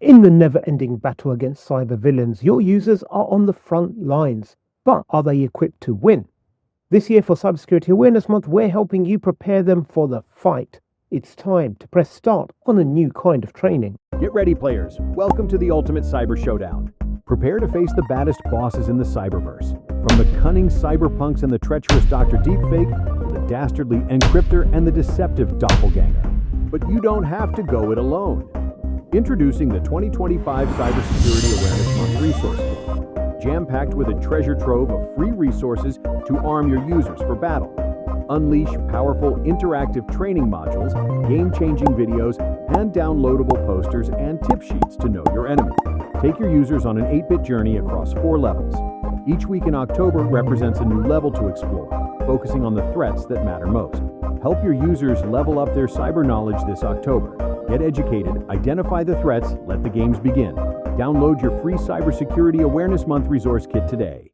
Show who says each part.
Speaker 1: In the never-ending battle against cyber villains, your users are on the front lines. But are they equipped to win? This year for Cybersecurity Awareness Month, we're helping you prepare them for the fight. It's time to press start on a new kind of training.
Speaker 2: Get ready, players. Welcome to the ultimate cyber showdown. Prepare to face the baddest bosses in the cyberverse. From the cunning cyberpunks and the treacherous Dr. Deepfake, to the dastardly encryptor and the deceptive doppelganger. But you don't have to go it alone. Introducing the 2025 Cybersecurity Awareness Month Resource Kit, jam-packed with a treasure trove of free resources to arm your users for battle. Unleash powerful interactive training modules, game-changing videos, and downloadable posters and tip sheets to know your enemy. Take your users on an 8-bit journey across 4 levels. Each week in October represents a new level to explore, focusing on the threats that matter most. Help your users level up their cyber knowledge this October. Get educated, identify the threats, let the games begin. Download your free Cybersecurity Awareness Month Resource Kit today.